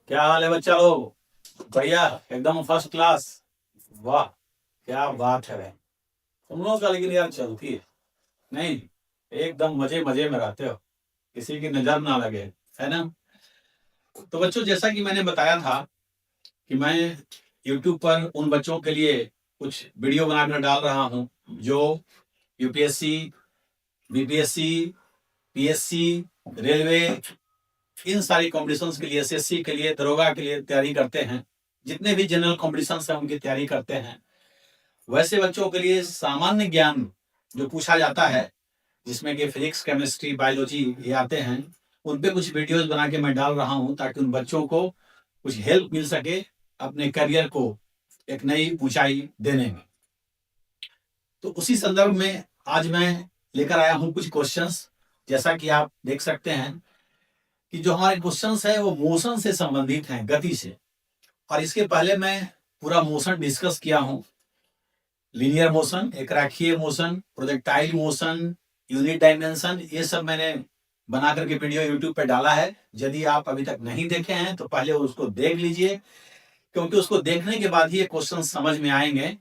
क्या हाल है बच्चा लोग? बढ़िया, एकदम फर्स्ट क्लास। वाह, क्या बात है भाई। तुम लोगों का लेकिन यार चलती है नहीं, एकदम मजे मजे में रहते हो, किसी की नजर ना लगे, है ना। तो बच्चों, जैसा कि मैंने बताया था कि मैं YouTube पर उन बच्चों के लिए कुछ वीडियो बनाकर डाल रहा हूँ जो यूपीएससी, बीपीएससी, पीएससी, रेलवे, इन सारी कॉम्पिटिशन्स के लिए, एसएससी के लिए, दरोगा के लिए तैयारी करते हैं। जितने भी जनरल कॉम्पिटिशन्स हैं उनकी तैयारी करते हैं। वैसे बच्चों के लिए सामान्य ज्ञान जो पूछा जाता है, जिसमें कि फिजिक्स, केमिस्ट्री, बायोलॉजी ये आते हैं, उन पे कुछ वीडियोस बना के मैं डाल रहा हूँ ताकि उन बच्चों को कुछ हेल्प मिल सके अपने करियर को एक नई ऊंचाई देने में। तो उसी संदर्भ में आज मैं लेकर आया हूँ कुछ क्वेश्चंस। जैसा कि आप देख सकते हैं कि जो हमारे क्वेश्चंस है वो मोशन से संबंधित हैं, गति से। और इसके पहले मैं पूरा मोशन डिस्कस किया हूँ। लीनियर मोशन, एक रेखीय motion, projectile motion, unit dimension, ये सब मैंने बना करके वीडियो यूट्यूब पे डाला है। यदि आप अभी तक नहीं देखे हैं तो पहले उसको देख लीजिए, क्योंकि उसको देखने के बाद ही ये क्वेश्चन समझ में आएंगे।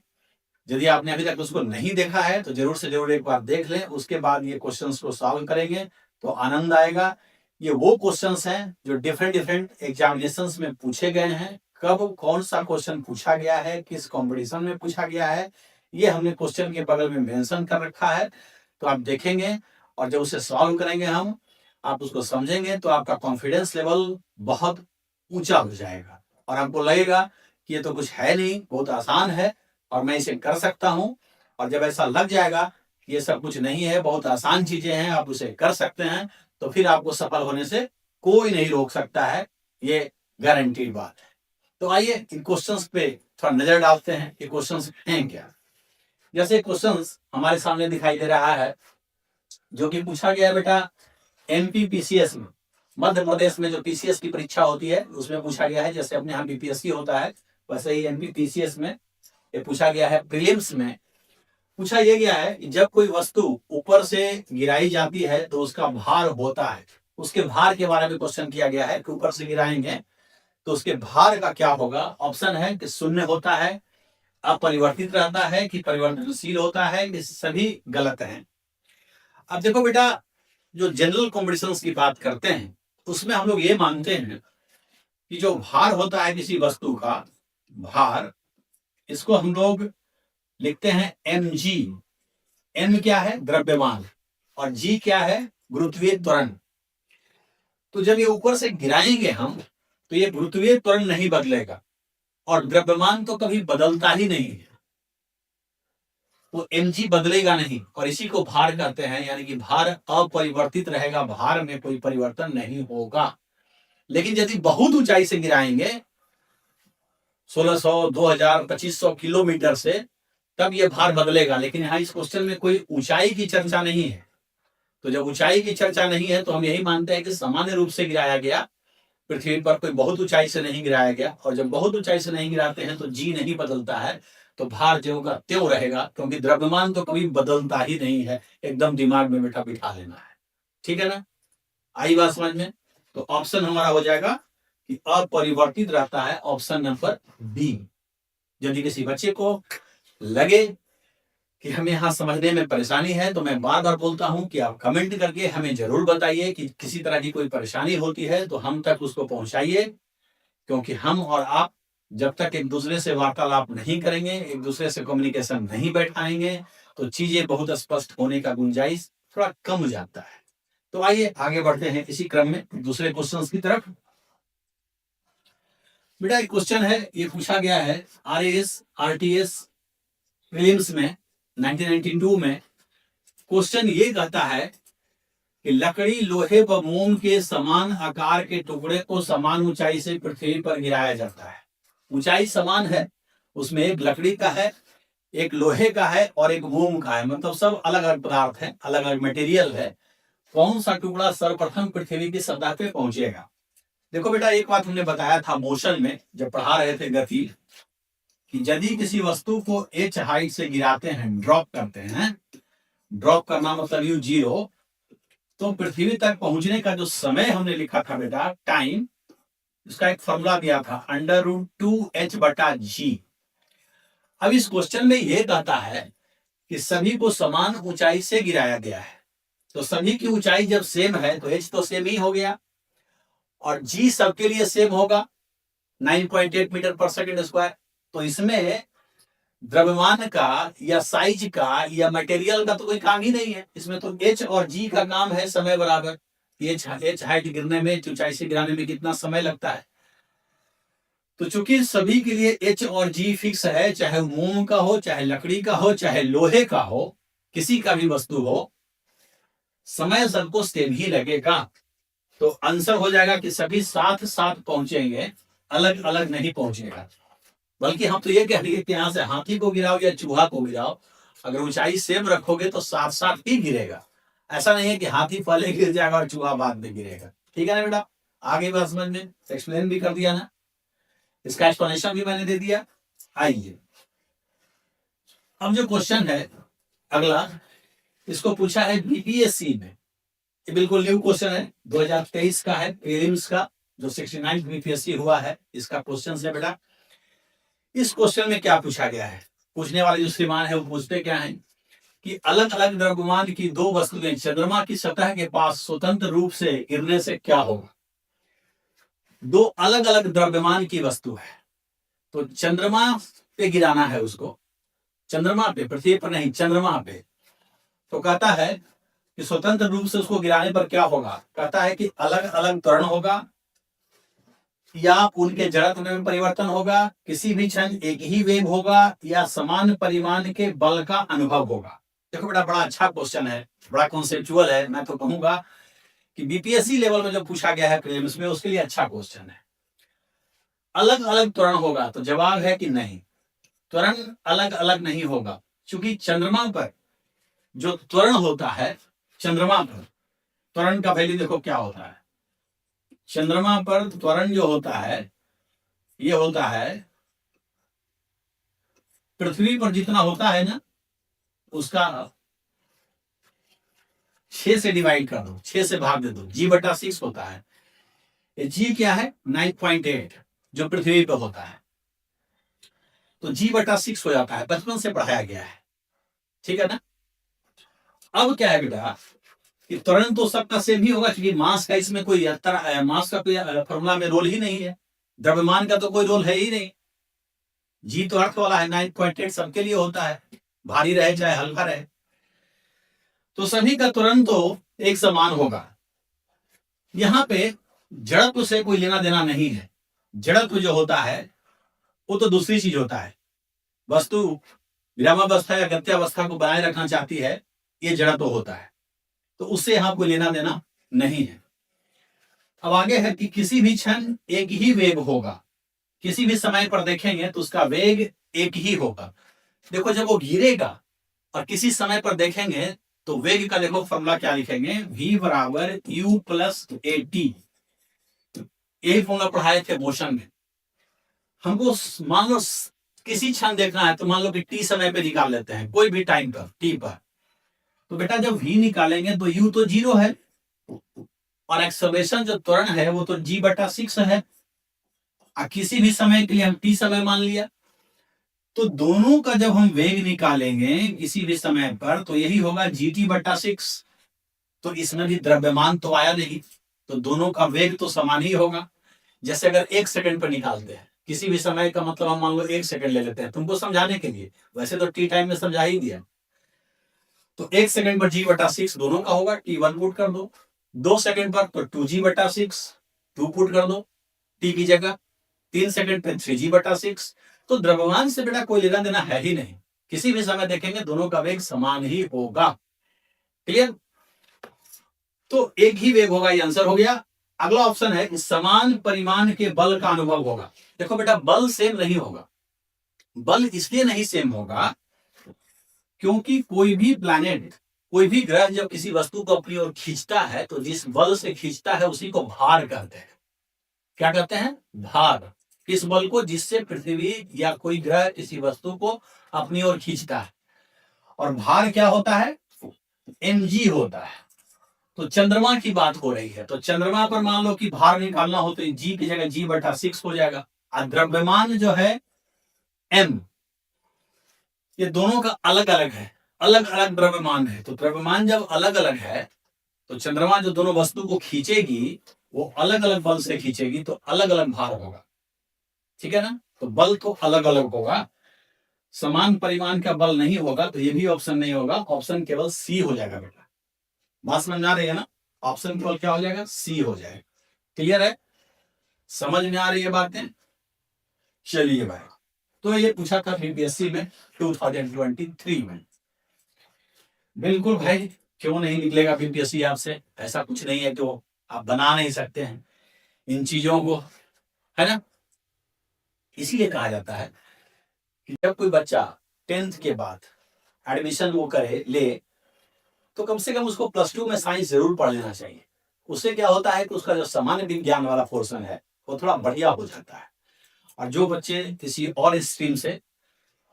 यदि आपने अभी तक उसको नहीं देखा है तो जरूर से जरूर एक बार देख लें, उसके बाद ये क्वेश्चंस को सॉल्व करेंगे तो आनंद आएगा। ये वो क्वेश्चंस हैं जो डिफरेंट डिफरेंट एग्जामिनेशंस में पूछे गए हैं। कब कौन सा क्वेश्चन पूछा गया है, किस कंपटीशन में पूछा गया है, ये हमने क्वेश्चन के बगल में मेंशन कर रखा है। तो आप देखेंगे और जब उसे सॉल्व करेंगे हम, आप उसको समझेंगे तो आपका कॉन्फिडेंस लेवल बहुत ऊंचा हो जाएगा और आपको लगेगा कि ये तो कुछ है नहीं, बहुत आसान है और मैं इसे कर सकता हूं। और जब ऐसा लग जाएगा कि ये सब कुछ नहीं है, बहुत आसान चीजें हैं, आप उसे कर सकते हैं, तो फिर आपको सफल होने से कोई नहीं रोक सकता है, ये गारंटीड बात है। तो आइए इन क्वेश्चंस पे थोड़ा नजर डालते हैं कि क्वेश्चंस हैं क्या। जैसे क्वेश्चंस हमारे सामने दिखाई दे रहा है, जो कि पूछा गया है बेटा एमपीपीसीएस में, मध्य प्रदेश में जो पीसीएस की परीक्षा होती है उसमें पूछा गया है। जैसे अपने यहाँ बीपीएससी होता है वैसे ही एमपीपीसीएस में ये पूछा गया है। प्रीलिम्स में पूछा यह गया है कि जब कोई वस्तु ऊपर से गिराई जाती है तो उसका भार होता है। उसके भार के बारे में क्वेश्चन किया गया है कि ऊपर से गिराएंगे तो उसके भार का क्या होगा। ऑप्शन है कि शून्य होता है, अपरिवर्तित रहता है, कि परिवर्तनशील होता है, कि सभी गलत है। अब देखो बेटा, जो जनरल कॉम्पिटिशन्स की बात करते हैं उसमें हम लोग ये मानते हैं कि जो भार होता है किसी वस्तु का भार, इसको हम लोग लिखते हैं एम जी। एम क्या है? द्रव्यमान। और जी क्या है? गुरुत्वीय त्वरण। तो जब ये ऊपर से गिराएंगे हम तो ये गुरुत्वीय त्वरण नहीं बदलेगा और द्रव्यमान तो कभी बदलता ही नहीं है, वो एम जी बदलेगा नहीं और इसी को भार कहते हैं। यानी कि भार अपरिवर्तित रहेगा, भार में कोई परिवर्तन नहीं होगा। लेकिन यदि बहुत ऊंचाई से गिराएंगे 1600, 2000, 2500 किलोमीटर से, तब ये भार बदलेगा। लेकिन यहाँ इस क्वेश्चन में कोई ऊंचाई की चर्चा नहीं है। तो जब ऊंचाई की चर्चा नहीं है तो हम यही मानते हैं कि सामान्य रूप से गिराया गया, पृथ्वी पर कोई बहुत ऊंचाई से नहीं गिराया गया। और जब बहुत ऊंचाई से नहीं गिराते हैं तो जी नहीं बदलता है, तो भार ज्यों का त्यों रहेगा, क्योंकि द्रव्यमान तो कभी बदलता ही नहीं है। एकदम दिमाग में बेटा बिठा लेना है, ठीक है ना। आई बात समझ में? तो ऑप्शन हमारा हो जाएगा कि अपरिवर्तित रहता है, ऑप्शन नंबर बी। यदि किसी बच्चे को लगे कि हमें यहाँ समझने में परेशानी है तो मैं बार बार बोलता हूँ कि आप कमेंट करके हमें जरूर बताइए कि किसी तरह की कोई परेशानी होती है तो हम तक उसको पहुंचाइए। क्योंकि हम और आप जब तक एक दूसरे से वार्तालाप नहीं करेंगे, एक दूसरे से कम्युनिकेशन नहीं बैठाएंगे, तो चीजें बहुत स्पष्ट होने का गुंजाइश थोड़ा कम हो जाता है। तो आइए आगे बढ़ते हैं इसी क्रम में दूसरे क्वेश्चन की तरफ। बेटा एक क्वेश्चन है, ये पूछा गया है आरएएस आरटीएस प्रीलिम्स में 1992 में। क्वेश्चन ये कहता है कि लकड़ी, लोहे व मोम के समान आकार के टुकड़े को समान ऊंचाई से पृथ्वी पर गिराया जाता है। ऊंचाई समान है, उसमें एक लकड़ी का है, एक लोहे का है और एक मोम का है, मतलब सब अलग अलग पदार्थ है, अलग अलग मटेरियल है। कौन सा टुकड़ा सर्वप्रथम पृथ्वी की सतह पे पहुंचेगा? देखो बेटा, एक बात हमने बताया था मोशन में जब पढ़ा रहे थे गति, कि यदि किसी वस्तु को एच हाइट से गिराते हैं, ड्रॉप करते हैं, ड्रॉप करना मतलब यू जीरो, तो पृथ्वी तक पहुंचने का जो समय हमने लिखा था बेटा, टाइम, इसका एक फॉर्मूला दिया था √2h/g। अब इस क्वेश्चन में ये कहता है कि सभी को समान ऊंचाई से गिराया गया है, तो सभी की ऊंचाई जब सेम है तो h तो सेम ही हो गया और g सबके लिए सेम होगा 9.8 मीटर पर सेकेंड स्क्वायर। तो इसमें द्रव्यमान का या साइज का या मटेरियल का तो कोई काम ही नहीं है, इसमें तो h और g का काम है समय बराबर। h हाइट गिरने में, ऊंचाई से गिराने में कितना समय लगता है। तो चूंकि सभी के लिए h और g फिक्स है, चाहे मोम का हो, चाहे लकड़ी का हो, चाहे लोहे का हो, किसी का भी वस्तु हो, समय सबको सेम ही लगेगा। तो आंसर हो जाएगा कि सभी साथ साथ पहुंचेंगे, अलग अलग नहीं पहुंचेगा। बल्कि हम तो ये कह रहे हैं कि यहां से हाथी को गिराओ या चूहा को गिराओ, अगर ऊंचाई सेम रखोगे तो साथ साथ ही गिरेगा। ऐसा नहीं है कि हाथी पहले गिर जाएगा और चूहा बाद में गिरेगा। ठीक है ना बेटा, आगे बात समझ में, एक्सप्लेन भी कर दिया ना, इसका एक्सप्लेनेशन भी मैंने दे दिया। आइए अब जो क्वेश्चन है अगला, इसको पूछा है बीपीएससी में, ये बिल्कुल न्यू क्वेश्चन है, 2023 का है, प्रीलिम्स का, जो 69 बीपीएससी हुआ है, इसका क्वेश्चन है बेटा। इस क्वेश्चन में क्या पूछा गया है, पूछने वाले जो श्रीमान है वो पूछते क्या है कि अलग अलग द्रव्यमान की दो वस्तुएं चंद्रमा की सतह के पास स्वतंत्र रूप से गिरने से क्या होगा। दो अलग अलग द्रव्यमान की वस्तु है, तो चंद्रमा पे गिराना है उसको, चंद्रमा पे, पृथ्वी पर नहीं, चंद्रमा पे। तो कहता है कि स्वतंत्र रूप से उसको गिराने पर क्या होगा, कहता है कि अलग अलग त्वरण होगा या उनके जड़त्व में परिवर्तन होगा, किसी भी क्षण एक ही वेग होगा या समान परिमाण के बल का अनुभव होगा। देखो बेटा, बड़ा अच्छा क्वेश्चन है, बड़ा कॉन्सेप्चुअल है। मैं तो कहूंगा कि बीपीएससी लेवल में जो पूछा गया है प्रीलिम्स में, उसके लिए अच्छा क्वेश्चन है। अलग अलग त्वरण होगा, तो जवाब है कि नहीं, त्वरण अलग अलग नहीं होगा, क्योंकि चंद्रमा पर जो त्वरण होता है, चंद्रमा पर त्वरण का वैल्यू देखो क्या होता है। चंद्रमा पर त्वरण जो होता है, ये होता है पृथ्वी पर जितना होता है ना, उसका 6 से डिवाइड कर दो, 6 से भाग दे दो, g/6 होता है। ये g क्या है, 9.8 जो पृथ्वी पर होता है, तो g/6 हो जाता है, बचपन से पढ़ाया गया है। ठीक है ना। अब क्या है बेटा कि त्वरण तो सबका सेम ही होगा, क्योंकि मास का इसमें कोई मास का कोई फॉर्मूला में रोल ही नहीं है, द्रव्यमान का तो कोई रोल है ही नहीं। जी तो अर्थ वाला है, 9.8 सबके लिए होता है, भारी रहे चाहे हल्का रहे, तो सभी का त्वरण तो एक समान होगा। यहां पे जड़त्व से कोई लेना देना नहीं है, जड़त्व जो होता है वो तो दूसरी चीज होता है। वस्तु विरामावस्था या गत्यावस्था को बनाए रखना चाहती है, ये जड़त्व होता है, तो उससे यहां कोई लेना देना नहीं है। अब आगे है कि किसी भी क्षण एक ही वेग होगा, किसी भी समय पर देखेंगे तो उसका वेग एक ही होगा। देखो जब वो गिरेगा और किसी समय पर देखेंगे तो वेग का देखो फॉर्मूला क्या लिखेंगे, v = u + at। यही फॉर्मूला पढ़ाए थे मोशन में। हमको मान लो किसी क्षण देखना है, तो मान लो कि t समय पे निकाल लेते हैं, कोई भी टाइम पर t पर, तो बेटा जब v निकालेंगे तो u तो 0 है और एक्सेलरेशन जो त्वरण है वो तो g/6 है, किसी भी समय के लिए हम t समय मान लिया, तो दोनों का जब हम वेग निकालेंगे किसी भी समय पर तो यही होगा gt/6। तो इसमें भी द्रव्यमान तो आया नहीं, तो दोनों का वेग तो समान ही होगा। जैसे अगर 1 सेकंड पर निकालते हैं किसी भी समय का, मतलब हम मान लो 1 सेकंड ले लेते हैं तुमको समझाने के लिए, वैसे तो टी टाइम में समझा ही दिया। तो 1 सेकंड पर g/6 दोनों का होगा, t1 पुट कर दो। 2 सेकंड पर तो 2g/6 2 पुट कर दो t की जगह। 3 सेकंड पे 3g/6। तो द्रव्यमान से बेटा कोई लेना देना है ही नहीं, किसी भी समय देखेंगे दोनों का वेग समान ही होगा। क्लियर। तो एक ही वेग होगा, ये आंसर हो गया। अगला ऑप्शन है समान परिमाण के बल का अनुभव होगा। देखो बेटा बल सेम नहीं होगा, बल इसलिए नहीं सेम होगा क्योंकि कोई भी प्लैनेट, कोई भी ग्रह जब किसी वस्तु को अपनी ओर खींचता है तो जिस बल से खींचता है उसी को भार कहते हैं। क्या कहते हैं, भार। किस बल को, जिससे पृथ्वी या कोई ग्रह किसी वस्तु को अपनी ओर खींचता है। और भार क्या होता है, mg होता है। तो चंद्रमा की बात हो रही है, तो चंद्रमा पर मान लो कि भार निकालना हो तो जी की जगह G/6 हो जाएगा। और द्रव्यमान जो है m, ये दोनों का अलग अलग है, अलग अलग द्रव्यमान है। तो द्रव्यमान जब अलग अलग है तो चंद्रमा जो दोनों वस्तु को खींचेगी वो अलग अलग बल से खींचेगी, तो अलग अलग भार होगा, ठीक है ना। तो बल तो अलग अलग होगा, समान परिमाण का बल नहीं होगा, तो ये भी ऑप्शन नहीं होगा, ऑप्शन केवल सी हो जाएगा बेटा। बात समझ में आ रही है ना, ऑप्शन केवल क्या हो जाएगा, सी हो जाएगा। क्लियर है, समझ में आ रही है बातें। चलिए भाई, तो ये पूछा था बीपीएससी में 2023 में। बिल्कुल भाई, क्यों नहीं निकलेगा बीपीएससी आपसे, ऐसा कुछ नहीं है कि आप बना नहीं सकते हैं इन चीजों को, है ना। इसीलिए कहा जाता है कि जब कोई बच्चा 10th के बाद एडमिशन वो करे ले, तो कम से कम उसको +2 में साइंस जरूर पढ़ लेना चाहिए। उससे क्या होता है कि उसका जो सामान्य विज्ञान वाला पोर्शन है वो थोड़ा बढ़िया हो जाता है। और जो बच्चे किसी और स्ट्रीम से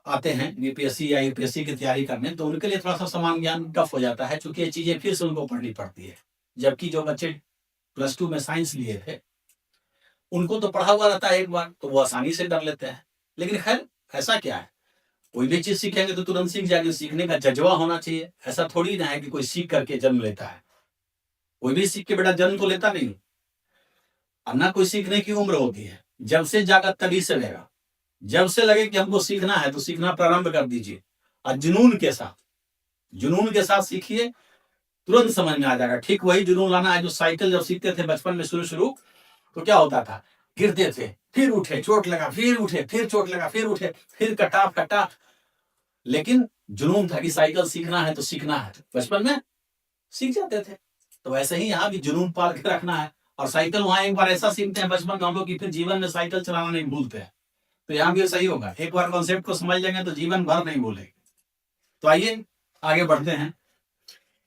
आते हैं बीपीएससी या यूपीएससी की तैयारी करने, तो उनके लिए थोड़ा सा सामान्य ज्ञान टफ हो जाता है, क्योंकि ये चीजें फिर से उनको पढ़नी पड़ती है। जबकि जो बच्चे +2 में साइंस लिए थे उनको तो पढ़ा हुआ रहता है एक बार, तो वो आसानी से कर लेते हैं। लेकिन खैर, ऐसा क्या है, कोई भी चीज सीखेंगे तो तुरंत सीख जाएंगे, सीखने का जज्बा होना चाहिए। ऐसा थोड़ी ना है कि कोई सीख करके जन्म लेता है, कोई भी सीख के बेटा जन्म तो लेता नहीं। और ना कोई सीखने की उम्र होती है, जब से जागा तभी से लेगा। जब से लगे कि हमको सीखना है तो सीखना प्रारंभ कर दीजिए, और जुनून के साथ सीखिए, तुरंत समझ में आ जाएगा। ठीक वही जुनून लाना है जो साइकिल जब सीखते थे बचपन में शुरू तो क्या होता था, गिरते थे, फिर उठे, चोट लगा, फिर उठे, फिर चोट लगा, फिर उठे, फिर कटा, लेकिन जुनून था कि साइकिल सीखना है तो सीखना है, बचपन में सीख जाते थे। तो वैसे ही यहाँ भी जुनून पाल के रखना है, और साइकिल वहां एक बार ऐसा सीखते हैं बचपन में हम लोग की फिर जीवन में साइकिल चलाना नहीं भूलते हैं। तो यहाँ भी सही होगा, एक बार कॉन्सेप्ट को समझ लेंगे तो जीवन भर नहीं भूलेंगे। तो आइए आगे बढ़ते हैं।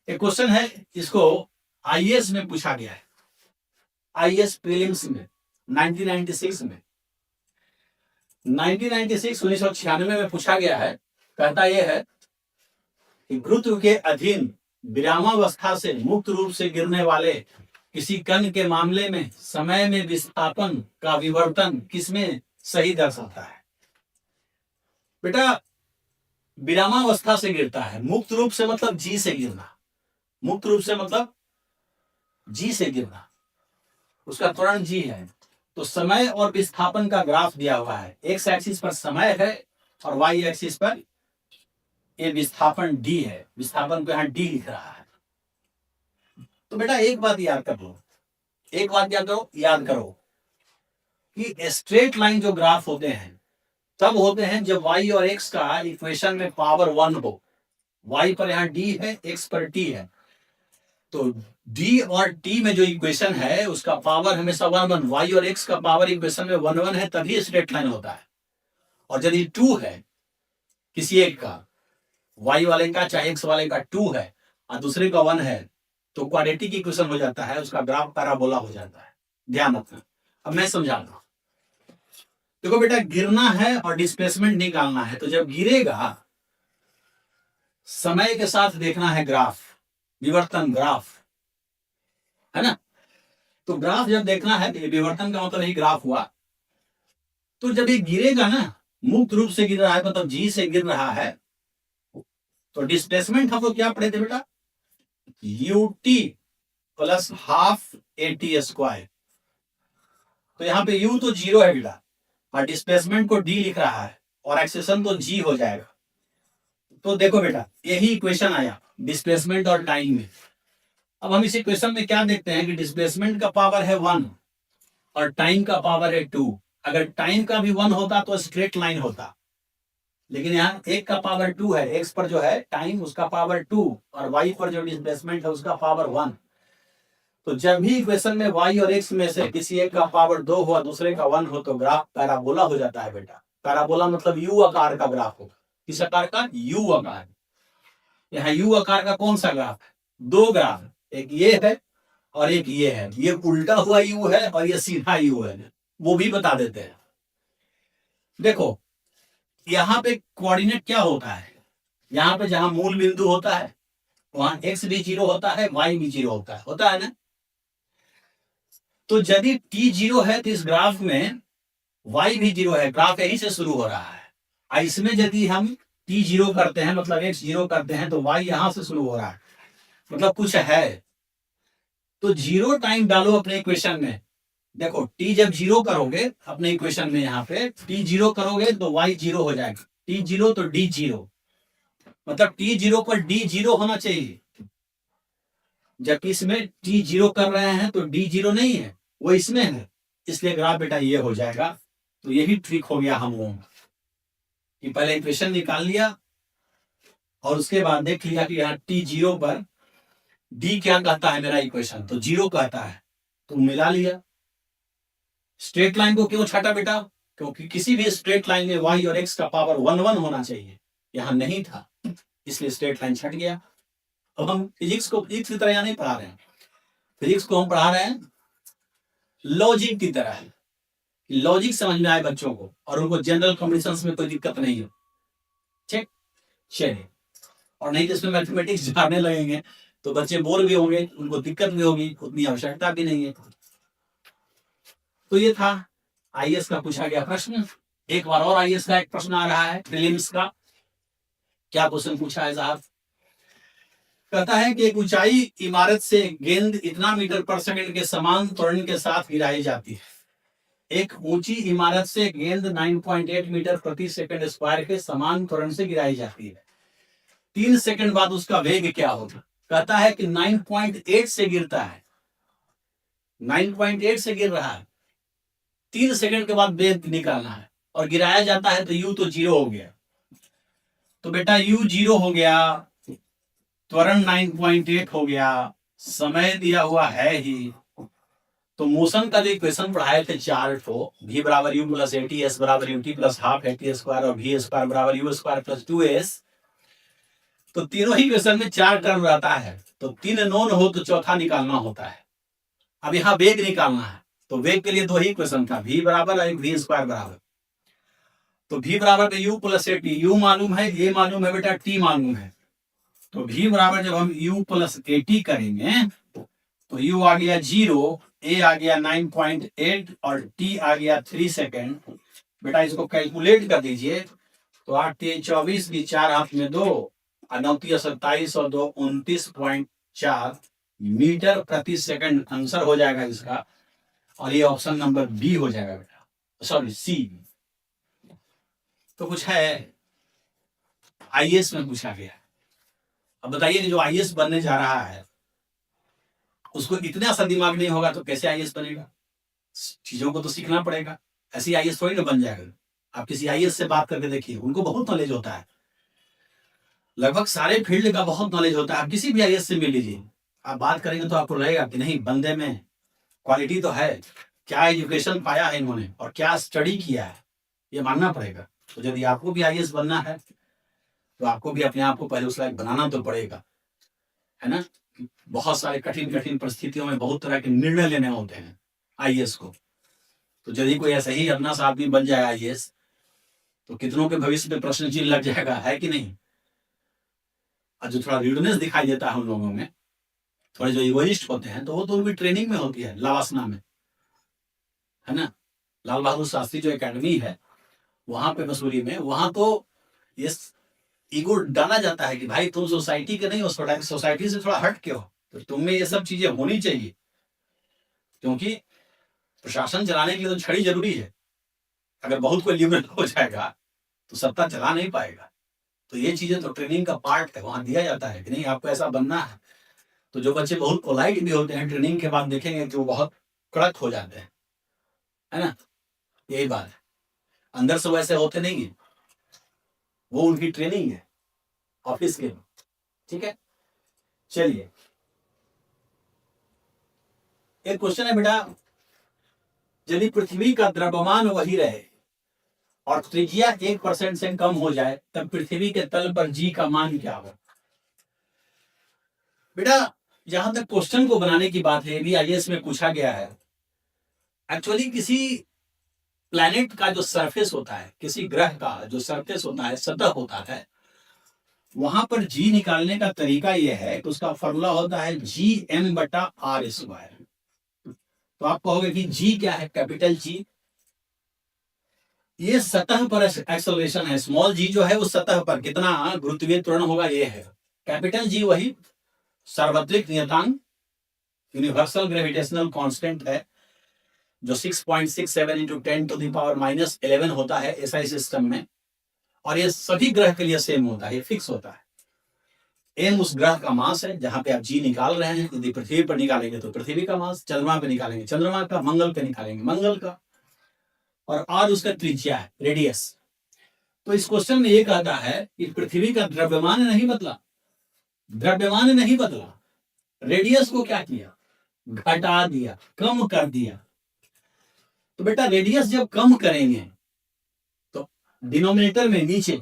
एक क्वेश्चन है, इसको आईएएस में पूछा गया है, आईएएस प्रीलिम्स में 1996 में 1996 में पूछा गया है। कहता यह है कि गुरुत्व के अधीन विरामावस्था से मुक्त रूप से गिरने वाले किसी कण के मामले में समय में विस्थापन का विवर्तन किसमें सही दर्शाता है। बेटा, विरामावस्था से गिरता है, मुक्त रूप से मतलब जी से गिरना, मुक्त रूप से मतलब जी से गिरना, उसका त्वरण जी है। तो समय और विस्थापन का ग्राफ दिया हुआ है, एक्स एक्सिस पर समय है और वाई एक्सिस पर ये विस्थापन डी है, विस्थापन को यहाँ डी लिख रहा है। तो बेटा एक बात याद कर लो, एक बात याद करो कि स्ट्रेट लाइन जो ग्राफ होते हैं तब होते हैं जब y और x का इक्वेशन में पावर 1 हो। y पर यहाँ d है, x पर t है, तो d और t में जो इक्वेशन है उसका पावर हमेशा 1 y और x का पावर इक्वेशन में 1 है, तभी स्ट्रेट लाइन होता है। और यदि 2 है किसी एक का, y वाले का चाहे x वाले का 2 है और दूसरे का 1 है, तो क्वाड्रेटिक इक्वेशन हो जाता है, उसका ग्राफ पैराबोला हो जाता है। ध्यान रखना, अब मैं समझा रहा हूं। देखो बेटा, गिरना है और डिस्प्लेसमेंट निकालना है, तो जब गिरेगा समय के साथ देखना है ग्राफ, विवर्तन ग्राफ, है ना। तो ग्राफ जब देखना है, विवर्तन का मतलब ही ग्राफ हुआ। तो जब ये गिरेगा ना, मुक्त रूप से गिर रहा है मतलब जी से गिर रहा है, तो डिस्प्लेसमेंट हम लोग क्या पढ़े थे बेटा, ut प्लस हाफ AT²। तो यहाँ पे u तो 0 है बेटा, और डिस्प्लेसमेंट को d लिख रहा है, और एक्सेशन तो g हो जाएगा। तो देखो बेटा, यही इक्वेशन आया डिस्प्लेसमेंट और टाइम में। अब हम इस इक्वेशन में क्या देखते हैं कि डिस्प्लेसमेंट का पावर है 1 और टाइम का पावर है 2। अगर टाइम का भी 1 होता तो स्ट्रेट लाइन होता, लेकिन यहाँ एक का पावर 2 है, एक्स पर जो है टाइम उसका पावर 2 और वाई पर जो डिस्प्लेसमेंट है उसका पावर 1। तो जब भी इक्वेशन में y और x में से किसी एक का पावर 2 हुआ, दूसरे का 1 हो, तो ग्राफ पैराबोला हो जाता है बेटा। पैराबोला मतलब यू आकार का ग्राफ होगा। किस आकार का, यू आकार। यहाँ यू आकार का कौन सा ग्राफ है, 2 ग्राफ, एक ये है और एक ये है। ये उल्टा हुआ यू है और ये सीधा यू है, वो भी बता देते हैं। देखो यहाँ पे कोऑर्डिनेट क्या होता है, यहाँ पे जहां मूल बिंदु होता है वहां x भी 0 होता है, y भी 0 होता है ना। तो यदि t 0 है तो इस ग्राफ में y भी 0 है, ग्राफ यहीं से शुरू हो रहा है। और इसमें यदि हम t 0 करते हैं, मतलब x 0 करते हैं, तो y यहां से शुरू हो रहा है, मतलब कुछ है। तो 0 टाइम डालो अपने इक्वेशन में। देखो t जब 0 करोगे अपने इक्वेशन में, यहाँ पे t 0 करोगे तो y 0 हो जाएगा, t 0 तो d 0, मतलब t 0 पर d 0 होना चाहिए। जबकि इसमें t 0 कर रहे हैं तो d 0 नहीं है, वो इसमें है, इसलिए ग्राफ बेटा ये हो जाएगा। तो यही ट्रिक हो गया हम लोगों का कि पहले इक्वेशन निकाल लिया और उसके बाद देख लिया कि यहाँ t 0 पर d क्या कहता है, मेरा इक्वेशन तो 0 कहता है, तो मिला लिया। स्ट्रेट लाइन को क्यों छाटा बेटा? क्योंकि किसी भी स्ट्रेट लाइन में y और x का पावर 1 1 होना चाहिए, यहां नहीं था, इसलिए स्ट्रेट लाइन छट गया। अब हम फिजिक्स को फिजिक्स की तरह यहाँ नहीं पढ़ा रहे हैं, फिजिक्स को हम पढ़ा रहे हैं लॉजिक की तरह, लॉजिक समझ में आए बच्चों को और उनको जनरल कॉम्बिनेशंस में कोई दिक्कत नहीं हो। ठीक, चलिए। और नहीं तो इसमें मैथमेटिक्स जानने लगेंगे तो बच्चे बोर भी होंगे, उनको दिक्कत भी होगी, उतनी आवश्यकता भी नहीं है। तो ये था आईएएस का पूछा गया प्रश्न। एक बार और आईएएस का एक प्रश्न आ रहा है प्रीलिम्स का। क्या क्वेश्चन पूछा है साहब? कहता है कि एक ऊंचाई इमारत से गेंद इतना मीटर पर सेकंड के समान त्वरण के साथ गिराई जाती है। एक ऊंची इमारत से गेंद 9.8 मीटर प्रति सेकंड स्क्वायर के समान त्वरण से गिराई जाती है। 3 सेकंड बाद उसका वेग क्या होगा? कहता है कि 9.8 से गिरता है, 9.8 से गिर रहा है, 3 सेकंड के बाद वेग निकालना है और गिराया जाता है तो यू तो 0 हो गया। तो बेटा यू 0 हो गया, त्वरण 9.8 हो गया, समय दिया हुआ है ही। तो मोशन का जो इक्वेशन पढ़ाए थे 4 ठो, v बराबर u plus a t, s बराबर u t plus half a t square और v स्क्वायर बराबर यू स्क्वायर प्लस 2s। तो तीनों ही इक्वेशन में 4 टर्म रहता है, तो 3 नोन हो तो चौथा निकालना होता है। अब यहाँ वेग निकालना है, तो वेग के लिए 2 ही इक्वेशन था, v बराबर और v स्क्वायर बराबर। तो v बराबर u plus a T, you मालूम है, ये मालूम है बेटा, t मालूम है। तो v बराबर जब हम u प्लस ए टी करेंगे तो u आ गया 0, a आ गया 9.8 और t आ गया 3 सेकेंड। बेटा इसको कैलकुलेट कर दीजिए तो 8 3 24 की 4 हाथ में 2 और 9 3 27 और 2 29.4 मीटर प्रति सेकंड आंसर हो जाएगा इसका। और ये ऑप्शन नंबर बी हो जाएगा बेटा, सॉरी सी। तो कुछ है आईएएस में पूछा गया। अब बताइए कि जो आईएएस बनने जा रहा है उसको इतना सा दिमाग नहीं होगा तो कैसे आईएएस बनेगा? चीजों को तो सीखना पड़ेगा, ऐसी आईएएस थोड़ी ना बन जाएगा। आप किसी आईएएस से बात करके देखिए, उनको बहुत नॉलेज होता है, लगभग सारे फील्ड का बहुत नॉलेज होता है। आप किसी भी आईएएस से मिल लीजिए, आप बात करेंगे तो आपको लगेगा कि नहीं, बंदे में क्वालिटी तो है, क्या एजुकेशन पाया है इन्होंने और क्या स्टडी किया है, ये मानना पड़ेगा। तो यदि आपको भी आईएएस बनना है तो आपको भी अपने आप को पहले उस लायक बनाना तो पड़ेगा, है ना। बहुत सारे कठिन कठिन परिस्थितियों में बहुत तरह के निर्णय लेने होते हैं आईएएस को। तो यदि कोई ऐसा ही अपना सा आदमी बन जाए आईएएस तो कितनों के भविष्य में प्रश्न चिन्ह लग जाएगा, है कि नहीं। और जो थोड़ा रीडनेस दिखाई देता है उन लोगों में, थोड़े जो इगोइस्ट होते हैं, तो वो तो उनकी ट्रेनिंग में होती है लवासना में, है ना। लाल बहादुर शास्त्री जो एकेडमी है वहां पे मसूरी में, वहां तो ये ईगो डाला जाता है कि भाई तुम सोसाइटी के नहीं हो, सोसाइटी से थोड़ा हट के हो, तो तुम में ये सब चीजें होनी चाहिए, क्योंकि प्रशासन चलाने के लिए तो छड़ी जरूरी है। अगर बहुत कोई लिबरल हो जाएगा तो सत्ता चला नहीं पाएगा। तो ये चीजें तो ट्रेनिंग का पार्ट है, वहां दिया जाता है कि नहीं आपको ऐसा बनना है। तो जो बच्चे बहुत पोलाइट भी होते हैं, ट्रेनिंग के बाद देखेंगे कि वो बहुत कड़क हो जाते हैं, है ना। यही बात है, अंदर से वैसे होते नहीं है, वो उनकी ट्रेनिंग है ऑफिस के। ठीक है, चलिए एक क्वेश्चन है बेटा, यदि पृथ्वी का द्रव्यमान वही रहे और त्रिज्या 1% से कम हो जाए तब पृथ्वी के तल पर जी का मान क्या होगा? बेटा जहां तक क्वेश्चन को बनाने की बात है, भी आईएएस में पूछा गया है। एक्चुअली किसी प्लैनेट का जो सरफेस होता है, किसी ग्रह का जो सरफेस होता है, सतह होता है, वहां पर जी निकालने का तरीका यह है कि उसका फॉर्मूला होता है GM/R²। तो आप कहोगे कि जी क्या है? कैपिटल जी ये सतह पर एक्सेलरेशन है। स्मॉल जी जो है उस सतह पर कितना गुरुत्वीय त्वरण होगा ये है। कैपिटल जी वही सार्वत्रिक नियतांक यूनिवर्सल ग्रेविटेशनल कांस्टेंट है जो 6.67 इंटू 10⁻⁻11 होता है एसआई सिस्टम में। और ये सभी ग्रह के लिए सेम होता है, ये फिक्स होता है। एम उस ग्रह का मास है जहां पे आप जी निकाल रहे हैं। यदि पृथ्वी पर निकालेंगे तो पृथ्वी का मास, चंद्रमा पे निकालेंगे चंद्रमा का, मंगल पे निकालेंगे मंगल का, और आर उसका त्रिज्या है, रेडियस। तो इस क्वेश्चन में ये कहता है कि पृथ्वी का द्रव्यमान नहीं बदला, द्रव्यमान नहीं बदला, रेडियस को क्या किया? घटा दिया, कम कर दिया। तो बेटा रेडियस जब कम करेंगे तो डिनोमिनेटर में नीचे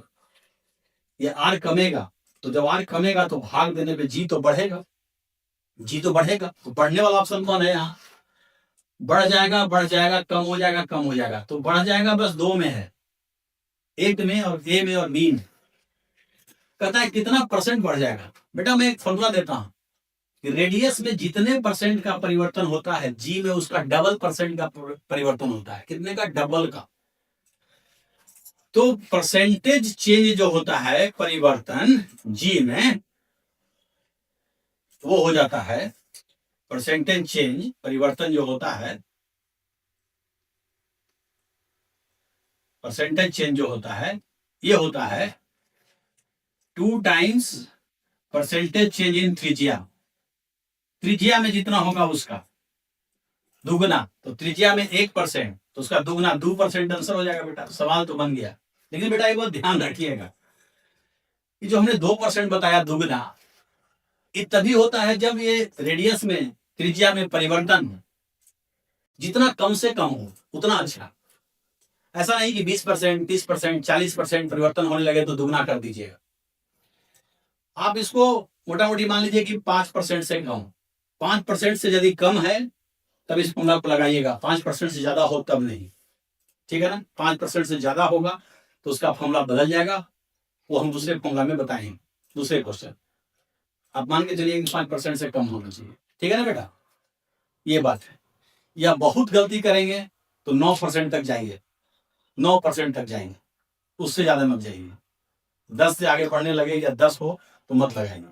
ये आर कमेगा, तो जब आर कमेगा तो भाग देने पे जी तो बढ़ेगा, जी तो बढ़ेगा। तो बढ़ने वाला ऑप्शन कौन है? यहाँ बढ़ जाएगा, बढ़ जाएगा, कम हो जाएगा, कम हो जाएगा। तो बढ़ जाएगा बस दो में है, एक में और ए में और बी में। कहता है कितना परसेंट बढ़ जाएगा? बेटा मैं एक फॉर्मूला देता हूं कि रेडियस में जितने परसेंट का परिवर्तन होता है जी में उसका डबल परसेंट का परिवर्तन होता है। कितने का? डबल का। तो परसेंटेज चेंज जो होता है परिवर्तन जी में वो हो जाता है, परसेंटेज चेंज परिवर्तन जो होता है, परसेंटेज चेंज जो होता है ये होता है 2 टाइम्स परसेंटेज चेंज इन त्रिज्या। त्रिज्या में जितना होगा उसका दुगना, तो त्रिज्या में 1% तो उसका दुगना 2% आंसर हो जाएगा। बेटा सवाल तो बन गया। लेकिन बेटा एक बात ध्यान रखिएगा कि जो हमने 2% बताया दुगना, ये तभी होता है जब ये रेडियस में, त्रिज्या में परिवर्तन जितना कम से कम हो उतना अच्छा। ऐसा नहीं कि 20%, 30%, 40% परिवर्तन होने लगे तो दुगना कर दीजिएगा। आप इसको मोटा मोटी मान लीजिए कि 5% से कम, 5% से यदि कम है तब इस फॉर्मूला को लगाइएगा, 5% से ज्यादा हो तब नहीं। ठीक है ना? 5% से ज्यादा होगा तो उसका फॉर्मूला बदल जाएगा, वो हम दूसरे फॉर्मूला में बताएंगे, दूसरे क्वेश्चन। आप मान के चलिए कि 5% से कम होना चाहिए। ठीक है ना बेटा? ये बात है। या बहुत गलती करेंगे तो 9% तक जाएंगे, 9% तक जाएंगे, उससे ज्यादा मत जाइए। 10 से आगे बढ़ने लगे या 10 हो तो मत लगाइए।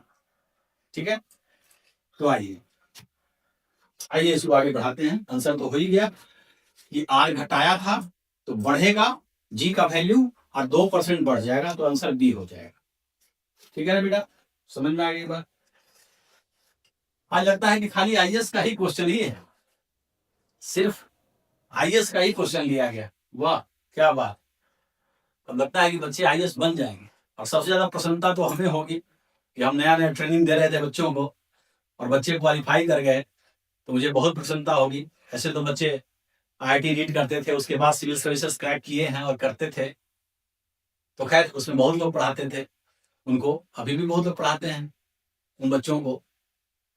ठीक है? तो आइए इसको आगे बढ़ाते हैं। आंसर तो हो ही गया कि आर घटाया था तो बढ़ेगा जी का वैल्यू और 2% बढ़ जाएगा तो आंसर बी हो जाएगा। ठीक है ना बेटा? समझ में आ गई बात? आज लगता है कि खाली आईएएस का ही क्वेश्चन ही है, सिर्फ आईएएस का ही क्वेश्चन लिया गया। वाह क्या बात! अब लगता है कि बच्चे आईएएस बन जाएंगे। और सबसे ज्यादा प्रसन्नता तो हमें होगी कि हम नया नया ट्रेनिंग दे रहे थे बच्चों को और बच्चे क्वालिफाई कर गए, तो मुझे बहुत प्रसन्नता होगी। ऐसे तो बच्चे आईआईटी रीड करते थे, उसके बाद सिविल सर्विसेज क्रैक किए हैं और करते थे, तो खैर उसमें बहुत लोग पढ़ाते थे उनको, अभी भी बहुत लोग पढ़ाते हैं उन बच्चों को।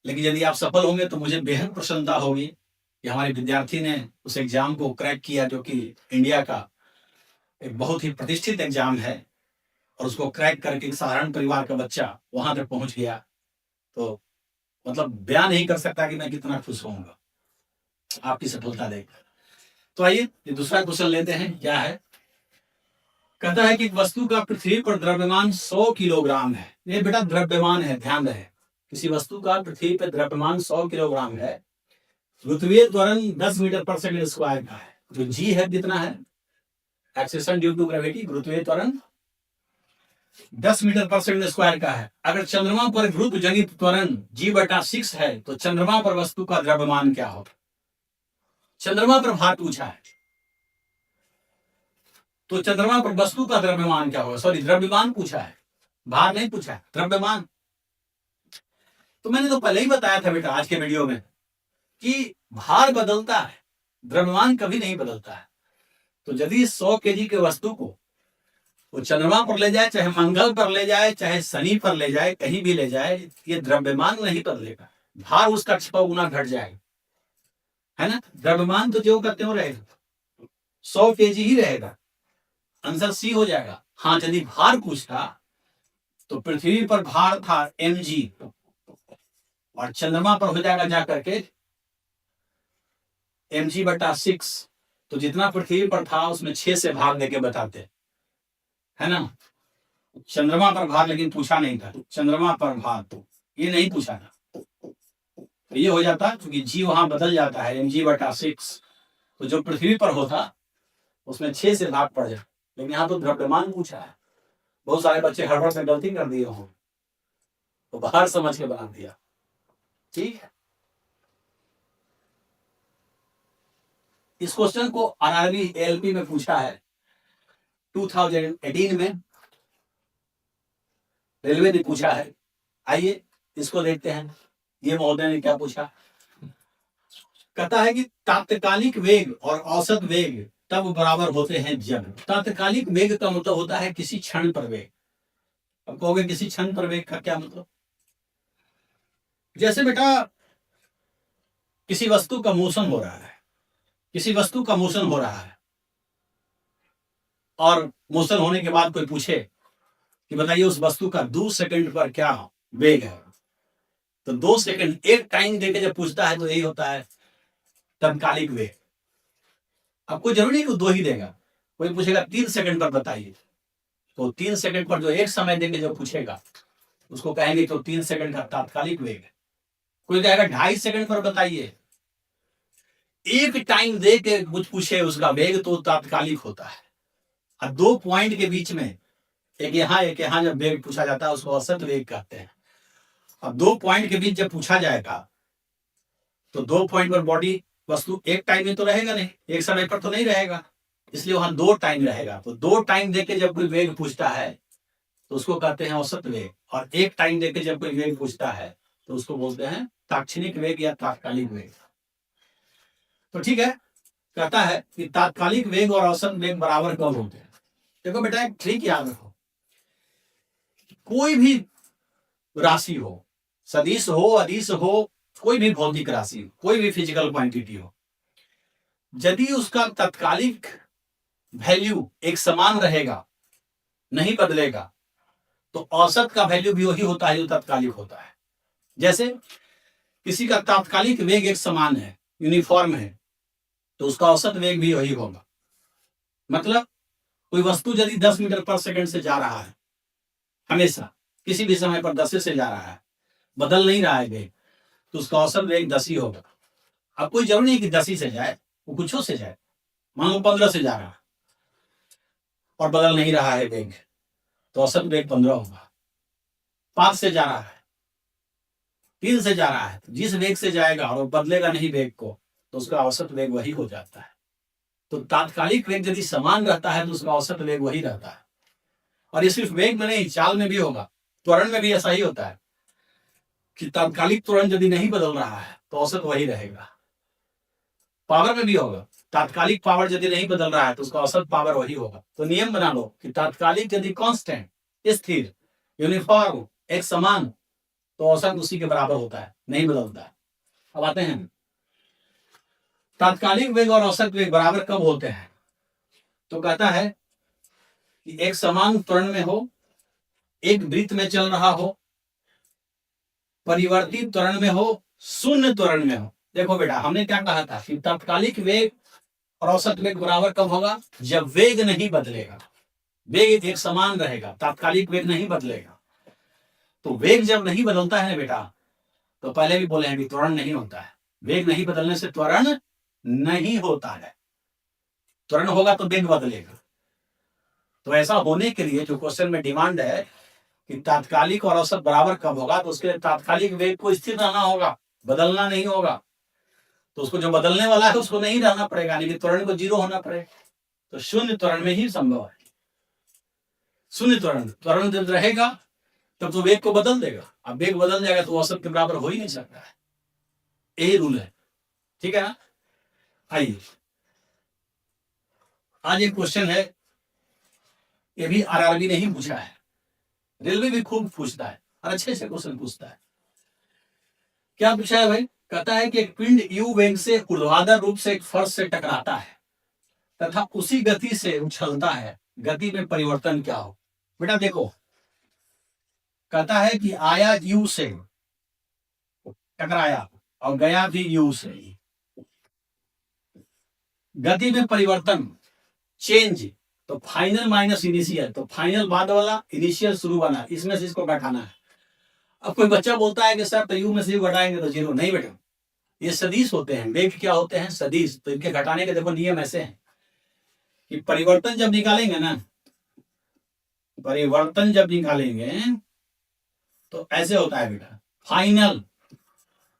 लेकिन यदि आप सफल होंगे तो मुझे बेहद प्रसन्नता होगी कि हमारे विद्यार्थी ने उस एग्जाम को क्रैक किया, जो कि इंडिया का एक बहुत ही प्रतिष्ठित एग्जाम है, और उसको क्रैक करके साधारण परिवार का बच्चा वहां तक पहुंच गया। तो मतलब बयान नहीं कर सकता कि मैं कितना खुश होऊंगा आपकी सफलता देखकर। तो आइए ये दूसरा क्वेश्चन लेते हैं। क्या है? कहता है कि एक वस्तु का पृथ्वी पर द्रव्यमान 100 किलोग्राम है। ये बेटा द्रव्यमान है, ध्यान रहे। किसी वस्तु का पृथ्वी पर द्रव्यमान 100 किलोग्राम है, गुरुत्वीय त्वरण 10 मीटर पर सेकंड स्क्वायर का है। जो जी है कितना है? एक्सेलरेशन ड्यू टू ग्रेविटी, गुरुत्वीय त्वरण 10 मीटर पर सेकंड स्क्वायर का है। अगर चंद्रमा पर गुरुत्व जनित त्वरण G/6 है तो चंद्रमा पर वस्तु का द्रव्यमान क्या होगा? चंद्रमा पर भार पूछा है, तो चंद्रमा पर वस्तु का द्रव्यमान क्या होगा? सॉरी, द्रव्यमान पूछा है, भार नहीं पूछा है, द्रव्यमान। तो मैंने तो पहले ही बताया था बेटा आज के वीडियो में कि भार बदलता है, द्रव्यमान कभी नहीं बदलता है। तो यदि 100 केजी के वस्तु को वो चंद्रमा पर ले जाए, चाहे मंगल पर ले जाए, चाहे शनि पर ले जाए, कहीं भी ले जाए, ये द्रव्यमान नहीं बदलेगा, भार उसका 6 गुना घट जाएगा, है ना? द्रव्यमान तो जो करते हो रहेगा, 100 केजी ही रहेगा। आंसर सी हो जाएगा। हाँ, यदि भार पूछता तो पृथ्वी पर भार था mg और चंद्रमा पर हो जाएगा जाकर के mg/6। तो जितना पृथ्वी पर था उसमें 6 से भाग देके बताते, है ना। चंद्रमा पर भार लेकिन पूछा नहीं था, चंद्रमा पर भार तो ये नहीं पूछा था। तो ये हो जाता क्योंकि जी वहां बदल जाता है mg/6। तो जो पृथ्वी पर होता उसमें 6 से भाग पड़ जाए, लेकिन यहाँ तो द्रव्यमान पूछा है। बहुत सारे बच्चे हड़बड़ में गलती कर दिए हों तो बाहर समझ के बना दिया। ठीक है, इस क्वेश्चन को आरआरबी एएलपी में पूछा है 2018 में, रेलवे ने पूछा है। आइए इसको देखते हैं, ये महोदय ने क्या पूछा। कहता है कि तात्कालिक वेग और औसत वेग तब बराबर होते हैं जब, तात्कालिक वेग का मतलब होता है किसी क्षण पर वेग। अब कहोगे किसी क्षण पर वेग का क्या मतलब। जैसे बेटा किसी वस्तु का मोशन हो रहा है, किसी वस्तु का मोशन हो रहा है और मोशन होने के बाद कोई पूछे कि बताइए उस वस्तु का 2 सेकंड पर क्या वेग है, तो 2 सेकंड एक टाइम देके जब पूछता है तो यही होता है तात्कालिक वेग। अब कोई जरूरी नहीं कि 2 ही देगा, कोई पूछेगा 3 सेकंड पर बताइए, तो 3 सेकंड पर जो एक समय देके जब पूछेगा उसको कहेंगे तो 3 सेकंड का तात्कालिक वेग है। कोई कहेगा 2.5 सेकंड पर बताइए, एक टाइम दे के कुछ पूछे उसका वेग तो तात्कालिक होता है। अब 2 पॉइंट के बीच में एक यहाँ जब वेग पूछा जाता है उसको औसत वेग कहते हैं। अब 2 पॉइंट के बीच जब पूछा जाएगा तो 2 पॉइंट पर बॉडी वस्तु एक टाइम में तो रहेगा नहीं, एक समय पर तो नहीं रहेगा, इसलिए वहां 2 टाइम रहेगा। तो 2 टाइम देके जब कोई वेग पूछता है तो उसको कहते हैं औसत वेग, और एक टाइम देके जब कोई वेग पूछता है तो उसको बोलते हैं तात्क्षणिक वेग या तात्कालिक वेग। तो ठीक है, कहता है कि तात्कालिक वेग और औसत वेग बराबर कब होते हैं। देखो बेटा एक ट्रिक याद रखो, कोई भी राशि हो, सदिश हो, अदिश हो, कोई भी भौतिक राशि, कोई भी फिजिकल क्वांटिटी हो, यदि उसका तात्कालिक वैल्यू एक समान रहेगा, नहीं बदलेगा, तो औसत का वैल्यू भी वही होता है जो तात्कालिक होता है। जैसे किसी का तात्कालिक वेग एक समान है, यूनिफॉर्म है, तो उसका औसत वेग भी वही होगा। मतलब कोई वस्तु यदि 10 मीटर पर सेकंड से जा रहा है, हमेशा किसी भी समय पर 10 से जा रहा है, बदल नहीं रहा है वेग, तो उसका औसत वेग 10 ही होगा। अब कोई जरूरी नहीं कि 10 ही से जाए, वो कुछों से जाए। मान लो 15 से जा रहा है और बदल नहीं रहा है वेग, तो औसत वेग 15 होगा। 5 से जा रहा है, 3 से जा रहा है, तो जिस वेग से जाएगा और वो बदलेगा नहीं वेग को, तो उसका औसत वेग वही हो जाता है। तो तात्कालिक वेग यदि समान रहता है तो उसका औसत वेग वही रहता है। और ये सिर्फ वेग में नहीं, चाल में भी होगा, त्वरण में भी ऐसा ही होता है कि तात्कालिक त्वरण यदि नहीं बदल रहा है तो औसत वही रहेगा। पावर में भी होगा, तात्कालिक पावर यदि नहीं बदल रहा है तो उसका औसत पावर वही होगा। तो नियम बना लो कि तात्कालिक यदि कांस्टेंट, स्थिर, यूनिफॉर्म, एक समान, तो औसत उसी के बराबर होता है, नहीं बदलता है। अब आते हैं तात्कालिक वेग और औसत वेग बराबर कब होते हैं। तो कहता है कि एक समान त्वरण में हो, एक वृत्त में चल रहा हो, परिवर्तित त्वरण में हो, शून्य त्वरण में हो। देखो बेटा हमने क्या कहा था कि तात्कालिक वेग और औसत वेग बराबर कब होगा, जब वेग नहीं बदलेगा, वेग एक समान रहेगा, तात्कालिक वेग नहीं बदलेगा। तो वेग जब नहीं बदलता है ना बेटा, तो पहले भी बोले हैं कि त्वरण नहीं होता है। वेग नहीं बदलने से त्वरण नहीं होता है, त्वरण होगा तो वेग बदलेगा। तो ऐसा होने के लिए जो क्वेश्चन में डिमांड है कि तात्कालिक और औसत बराबर कब होगा, तो उसके लिए तात्कालिक वेग को स्थिर रहना होगा, बदलना नहीं होगा। तो उसको जो बदलने वाला है उसको नहीं रहना पड़ेगा, लेकिन त्वरण को 0 होना पड़ेगा। तो शून्य त्वरण में ही संभव है। शून्य त्वरण जब रहेगा तब तो वेग को बदल देगा। अब वेग बदल जाएगा तो औसत के बराबर हो ही नहीं सकता है, यही रूल है। ठीक है ना। आइए आज एक क्वेश्चन है, ये भी आरआरबी ने ही पूछा है, रेलवे भी खूब पूछता है और अच्छे से क्वेश्चन पूछता है। क्या पूछा है भाई, कहता है कि एक पिंड यू वेग से ऊर्ध्वाधर रूप से एक फर्श से टकराता है तथा उसी गति से उछलता है, गति में परिवर्तन क्या हो। बेटा देखो कहता है कि आया यू से, टकराया और गया भी यू से। गति में परिवर्तन, चेंज, तो फाइनल माइनस इनिशियल, तो फाइनल बाद वाला, इनिशियल शुरू वाला, इसमें से इसको घटाना है। अब कोई बच्चा बोलता है कि सर तो यू में से यू घटाएंगे तो जीरो, नहीं बेटा, ये सदिश होते हैं। वेग क्या होते हैं? सदिश। तो इनके घटाने के देखो नियम ऐसे हैं कि परिवर्तन जब निकालेंगे ना, परिवर्तन जब निकालेंगे तो ऐसे होता है बेटा, फाइनल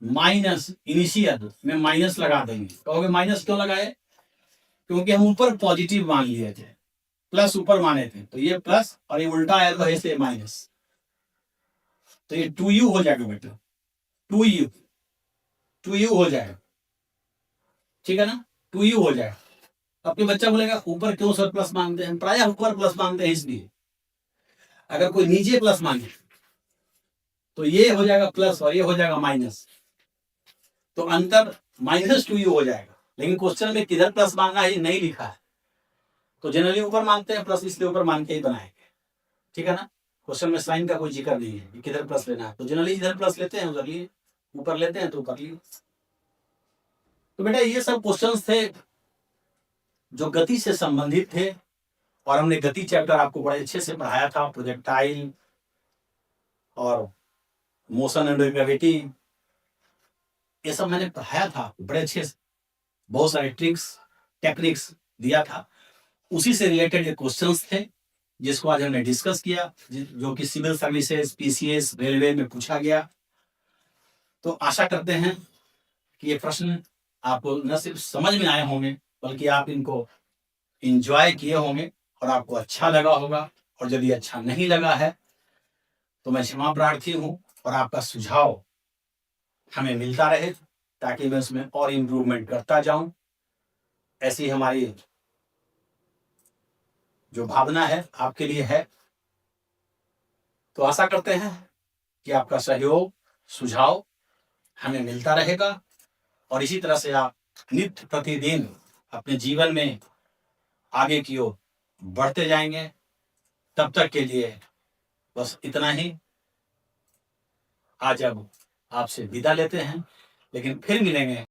माइनस इनिशियल में माइनस लगा देंगे। कहोगे माइनस क्यों लगाए? क्योंकि हम ऊपर पॉजिटिव मान लिए थे, प्लस ऊपर माने थे, तो ये प्लस और ये उल्टा आया तो ऐसे माइनस, तो ये 2u हो जाएगा बेटा, 2u, 2u हो जाएगा, ठीक है ना, 2u हो जाएगा। अब कोई बच्चा बोलेगा ऊपर क्यों सर प्लस मानते हैं? प्रायः ऊपर प्लस मानते हैं इसलिए, अगर कोई नीचे प्लस मांगे तो ये हो जाएगा प्लस और ये हो जाएगा माइनस, तो अंतर -2u हो जाएगा। लेकिन क्वेश्चन में किधर प्लस मांगा है ये नहीं लिखा है, तो जनरली ऊपर मानते हैं प्लस, इसलिए ऊपर मान के ही बनाएंगे, ठीक है ना। क्वेश्चन में साइन का कोई जिक्र नहीं है कि किधर प्लस लेना है, तो जनरली इधर प्लस लेते हैं उधर लिए, ऊपर लेते हैं तो ऊपर लिए। तो बेटा ये सब क्वेश्चंस थे जो गति से संबंधित थे, और हमने गति चैप्टर आपको बड़े अच्छे से पढ़ाया था, प्रोजेक्टाइल और मोशन अंडर ग्रेविटी, ये सब मैंने पढ़ाया था बड़े अच्छे से, बहुत सारे ट्रिक्स टेक्निक्स दिया था। उसी से रिलेटेड ये क्वेश्चंस थे जिसको आज हमने डिस्कस किया, जो कि सिविल सर्विसेज, पीसीएस, रेलवे में पूछा गया। तो आशा करते हैं कि ये प्रश्न आपको न सिर्फ समझ में आए होंगे बल्कि आप इनको एंजॉय किए होंगे और आपको अच्छा लगा होगा। और यदि अच्छा नहीं लगा है तो मैं क्षमा प्रार्थी हूँ, और आपका सुझाव हमें मिलता रहे ताकि मैं उसमें और इम्प्रूवमेंट करता जाऊं। ऐसी हमारी जो भावना है आपके लिए है। तो आशा करते हैं कि आपका सहयोग, सुझाव हमें मिलता रहेगा, और इसी तरह से आप नित्य प्रतिदिन अपने जीवन में आगे की ओर बढ़ते जाएंगे। तब तक के लिए बस इतना ही। आज अब आपसे विदा लेते हैं, लेकिन फिर मिलेंगे